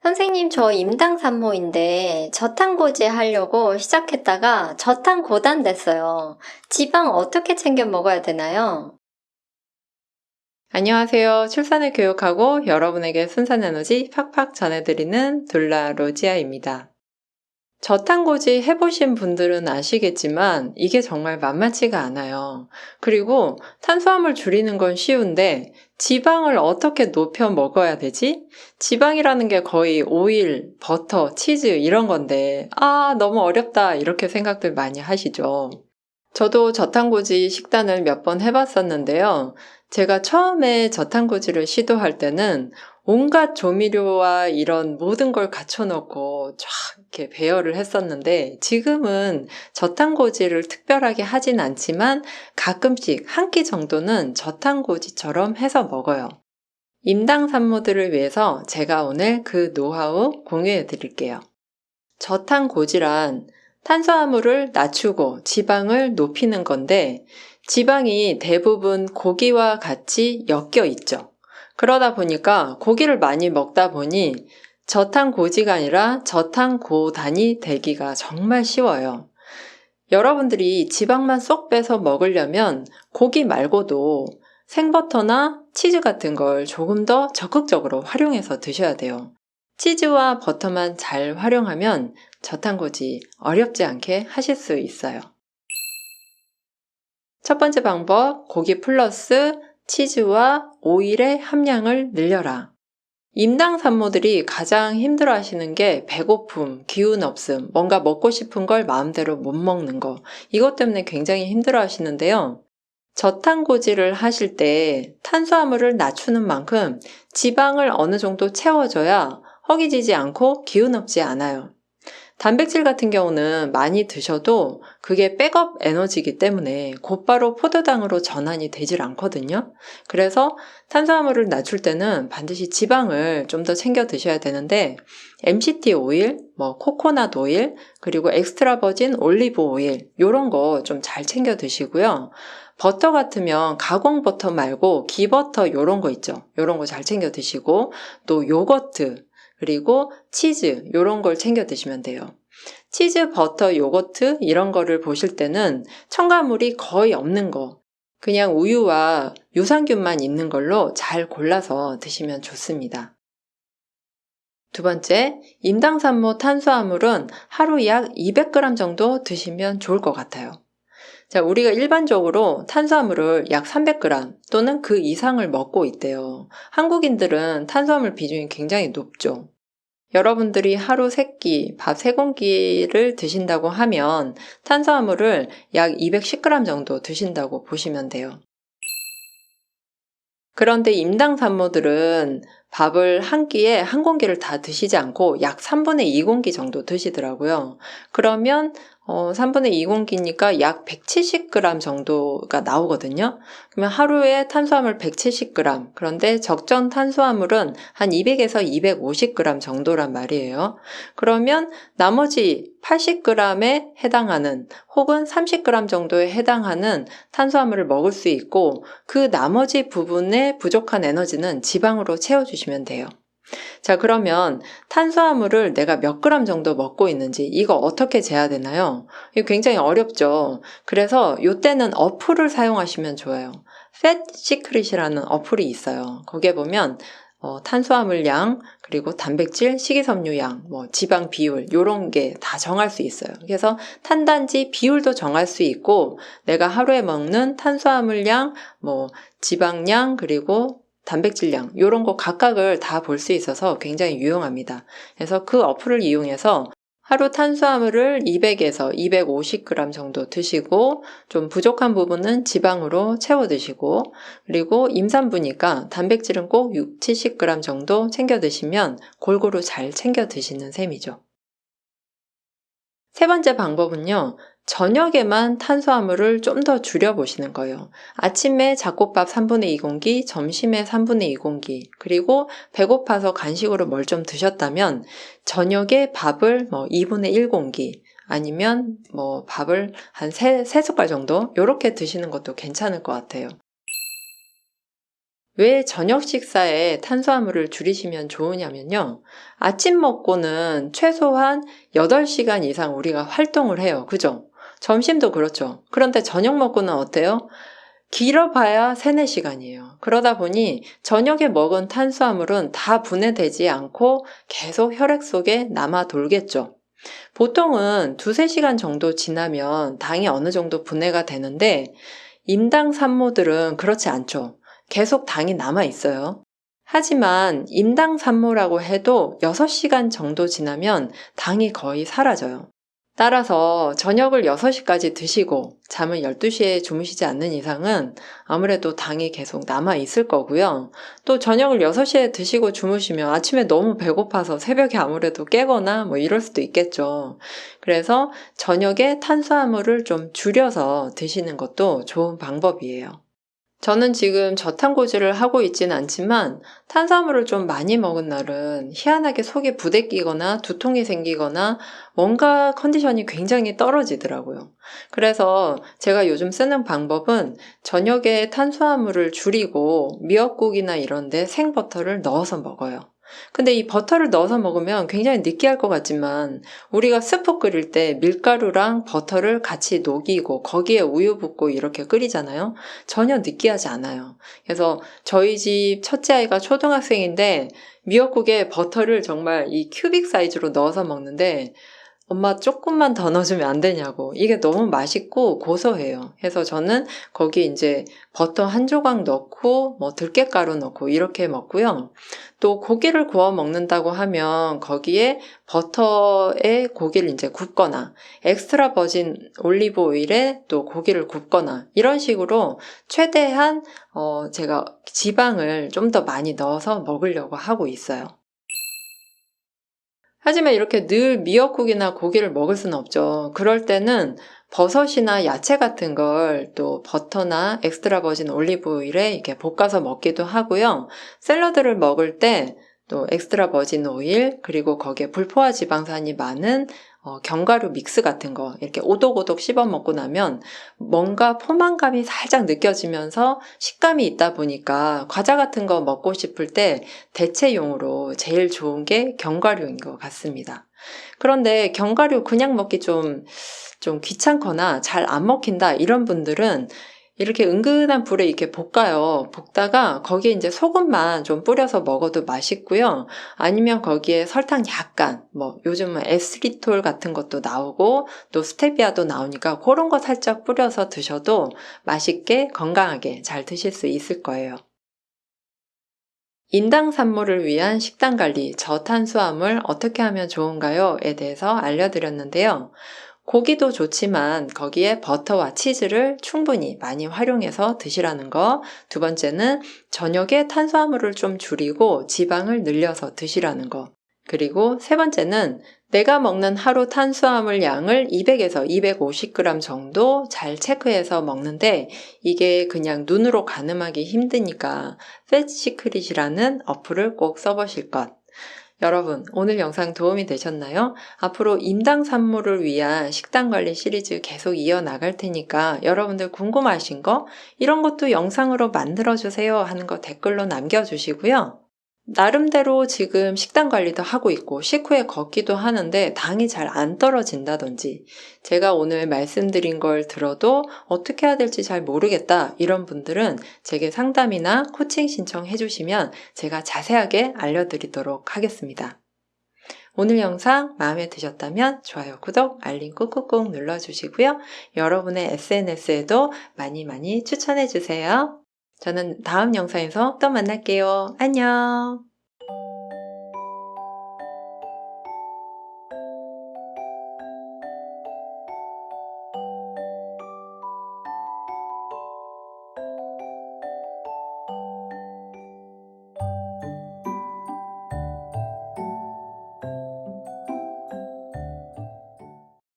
선생님, 저 임당산모인데 저탄고지 하려고 시작했다가 저탄고단 됐어요. 지방 어떻게 챙겨 먹어야 되나요? 안녕하세요. 출산을 교육하고 여러분에게 순산 에너지 팍팍 전해드리는 둘라 로지아입니다. 저탄고지 해보신 분들은 아시겠지만 이게 정말 만만치가 않아요. 그리고 탄수화물 줄이는 건 쉬운데 지방을 어떻게 높여 먹어야 되지? 지방이라는 게 거의 오일, 버터, 치즈 이런 건데 너무 어렵다 이렇게 생각들 많이 하시죠. 저도 저탄고지 식단을 몇 번 해봤었는데요. 제가 처음에 저탄고지를 시도할 때는 온갖 조미료와 이런 모든 걸 갖춰놓고 쫙 이렇게 배열을 했었는데 지금은 저탄고지를 특별하게 하진 않지만 가끔씩 한 끼 정도는 저탄고지처럼 해서 먹어요. 임당 산모들을 위해서 제가 오늘 그 노하우 공유해 드릴게요. 저탄고지란 탄수화물을 낮추고 지방을 높이는 건데 지방이 대부분 고기와 같이 엮여 있죠. 그러다 보니까 고기를 많이 먹다 보니 저탄고지가 아니라 저탄고단이 되기가 정말 쉬워요. 여러분들이 지방만 쏙 빼서 먹으려면 고기 말고도 생버터나 치즈 같은 걸 조금 더 적극적으로 활용해서 드셔야 돼요. 치즈와 버터만 잘 활용하면 저탄고지 어렵지 않게 하실 수 있어요. 첫 번째 방법, 고기 플러스 치즈와 오일의 함량을 늘려라. 임당 산모들이 가장 힘들어 하시는 게 배고픔, 기운 없음, 뭔가 먹고 싶은 걸 마음대로 못 먹는 거. 이것 때문에 굉장히 힘들어 하시는데요. 저탄고지를 하실 때 탄수화물을 낮추는 만큼 지방을 어느 정도 채워줘야 허기지지 않고 기운 없지 않아요. 단백질 같은 경우는 많이 드셔도 그게 백업 에너지이기 때문에 곧바로 포도당으로 전환이 되질 않거든요. 그래서 탄수화물을 낮출 때는 반드시 지방을 좀 더 챙겨 드셔야 되는데 MCT 오일, 코코넛 오일, 그리고 엑스트라 버진 올리브 오일 이런 거 좀 잘 챙겨 드시고요. 버터 같으면 가공 버터 말고 기버터 이런 거 있죠. 이런 거 잘 챙겨 드시고 또 요거트 그리고 치즈 이런 걸 챙겨 드시면 돼요. 치즈, 버터, 요거트 이런 거를 보실 때는 첨가물이 거의 없는 거, 그냥 우유와 유산균만 있는 걸로 잘 골라서 드시면 좋습니다. 두 번째, 임당산모 탄수화물은 하루 약 200g 정도 드시면 좋을 것 같아요. 자, 우리가 일반적으로 탄수화물을 약 300g 또는 그 이상을 먹고 있대요. 한국인들은 탄수화물 비중이 굉장히 높죠. 여러분들이 하루 3끼, 밥 3공기를 드신다고 하면 탄수화물을 약 210g 정도 드신다고 보시면 돼요. 그런데 임당 산모들은 밥을 한 끼에 한 공기를 다 드시지 않고 약 3분의 2공기 정도 드시더라고요. 그러면 3분의 2공기니까 약 170g 정도가 나오거든요. 그러면 하루에 탄수화물 170g, 그런데 적정 탄수화물은 한 200에서 250g 정도란 말이에요. 그러면 나머지 80g에 해당하는 혹은 30g 정도에 해당하는 탄수화물을 먹을 수 있고 그 나머지 부분에 부족한 에너지는 지방으로 채워주시면 돼요. 자, 그러면 탄수화물을 내가 몇 그램 정도 먹고 있는지 이거 어떻게 재야 되나요? 이거 굉장히 어렵죠. 그래서 이때는 어플을 사용하시면 좋아요. Fat Secret이라는 어플이 있어요. 거기에 보면 탄수화물 양, 그리고 단백질, 식이섬유 양, 지방 비율 이런 게 다 정할 수 있어요. 그래서 탄단지 비율도 정할 수 있고 내가 하루에 먹는 탄수화물 양, 지방량, 그리고 단백질량 이런 거 각각을 다 볼 수 있어서 굉장히 유용합니다. 그래서 그 어플을 이용해서 하루 탄수화물을 200에서 250g 정도 드시고 좀 부족한 부분은 지방으로 채워 드시고 그리고 임산부니까 단백질은 꼭 6, 70g 정도 챙겨 드시면 골고루 잘 챙겨 드시는 셈이죠. 세 번째 방법은요. 저녁에만 탄수화물을 좀 더 줄여보시는 거예요. 아침에 잡곡밥 3분의 2공기, 점심에 3분의 2공기, 그리고 배고파서 간식으로 뭘 좀 드셨다면 저녁에 밥을 2분의 1공기, 아니면 밥을 한 3숟갈 정도 이렇게 드시는 것도 괜찮을 것 같아요. 왜 저녁 식사에 탄수화물을 줄이시면 좋으냐면요. 아침 먹고는 최소한 8시간 이상 우리가 활동을 해요. 그죠? 점심도 그렇죠. 그런데 저녁 먹고는 어때요? 길어봐야 3, 4시간이에요. 그러다 보니 저녁에 먹은 탄수화물은 다 분해되지 않고 계속 혈액 속에 남아 돌겠죠. 보통은 2, 3시간 정도 지나면 당이 어느 정도 분해가 되는데 임당 산모들은 그렇지 않죠. 계속 당이 남아 있어요. 하지만 임당 산모라고 해도 6시간 정도 지나면 당이 거의 사라져요. 따라서 저녁을 6시까지 드시고 잠을 12시에 주무시지 않는 이상은 아무래도 당이 계속 남아 있을 거고요. 또 저녁을 6시에 드시고 주무시면 아침에 너무 배고파서 새벽에 아무래도 깨거나 뭐 이럴 수도 있겠죠. 그래서 저녁에 탄수화물을 좀 줄여서 드시는 것도 좋은 방법이에요. 저는 지금 저탄고지를 하고 있지는 않지만 탄수화물을 좀 많이 먹은 날은 희한하게 속에 부대끼거나 두통이 생기거나 뭔가 컨디션이 굉장히 떨어지더라고요. 그래서 제가 요즘 쓰는 방법은 저녁에 탄수화물을 줄이고 미역국이나 이런 데 생버터를 넣어서 먹어요. 근데 이 버터를 넣어서 먹으면 굉장히 느끼할 것 같지만 우리가 스프 끓일 때 밀가루랑 버터를 같이 녹이고 거기에 우유 붓고 이렇게 끓이잖아요. 전혀 느끼하지 않아요. 그래서 저희 집 첫째 아이가 초등학생인데 미역국에 버터를 정말 이 큐빅 사이즈로 넣어서 먹는데 엄마 조금만 더 넣어주면 안 되냐고. 이게 너무 맛있고 고소해요. 그래서 저는 거기 이제 버터 한 조각 넣고 뭐 들깨가루 넣고 이렇게 먹고요. 또 고기를 구워 먹는다고 하면 거기에 버터에 고기를 이제 굽거나 엑스트라 버진 올리브 오일에 또 고기를 굽거나 이런 식으로 최대한 제가 지방을 좀 더 많이 넣어서 먹으려고 하고 있어요. 하지만 이렇게 늘 미역국이나 고기를 먹을 수는 없죠. 그럴 때는 버섯이나 야채 같은 걸 또 버터나 엑스트라 버진 올리브 오일에 이렇게 볶아서 먹기도 하고요. 샐러드를 먹을 때 또 엑스트라 버진 오일 그리고 거기에 불포화 지방산이 많은 견과류 믹스 같은 거 이렇게 오독오독 씹어 먹고 나면 뭔가 포만감이 살짝 느껴지면서 식감이 있다 보니까 과자 같은 거 먹고 싶을 때 대체용으로 제일 좋은 게 견과류인 것 같습니다. 그런데 견과류 그냥 먹기 좀 귀찮거나 잘 안 먹힌다 이런 분들은 이렇게 은근한 불에 이렇게 볶아요. 볶다가 거기에 이제 소금만 좀 뿌려서 먹어도 맛있고요. 아니면 거기에 설탕 약간, 뭐 요즘은 에스리톨 같은 것도 나오고 또 스테비아도 나오니까 그런 거 살짝 뿌려서 드셔도 맛있게 건강하게 잘 드실 수 있을 거예요. 임당 산모를 위한 식단 관리, 저탄수화물 어떻게 하면 좋은가요?에 대해서 알려드렸는데요. 고기도 좋지만 거기에 버터와 치즈를 충분히 많이 활용해서 드시라는 거. 두 번째는 저녁에 탄수화물을 좀 줄이고 지방을 늘려서 드시라는 거. 그리고 세 번째는 내가 먹는 하루 탄수화물 양을 200에서 250g 정도 잘 체크해서 먹는데 이게 그냥 눈으로 가늠하기 힘드니까 팻시크릿이라는 어플을 꼭 써보실 것. 여러분, 오늘 영상 도움이 되셨나요? 앞으로 임당 산모를 위한 식단관리 시리즈 계속 이어나갈 테니까 여러분들 궁금하신 거 이런 것도 영상으로 만들어주세요 하는 거 댓글로 남겨주시고요. 나름대로 지금 식단 관리도 하고 있고 식후에 걷기도 하는데 당이 잘 안 떨어진다든지 제가 오늘 말씀드린 걸 들어도 어떻게 해야 될지 잘 모르겠다 이런 분들은 제게 상담이나 코칭 신청해 주시면 제가 자세하게 알려드리도록 하겠습니다. 오늘 영상 마음에 드셨다면 좋아요, 구독, 알림 꾹꾹꾹 눌러주시고요. 여러분의 SNS에도 많이 추천해 주세요. 저는 다음 영상에서 또 만날게요. 안녕!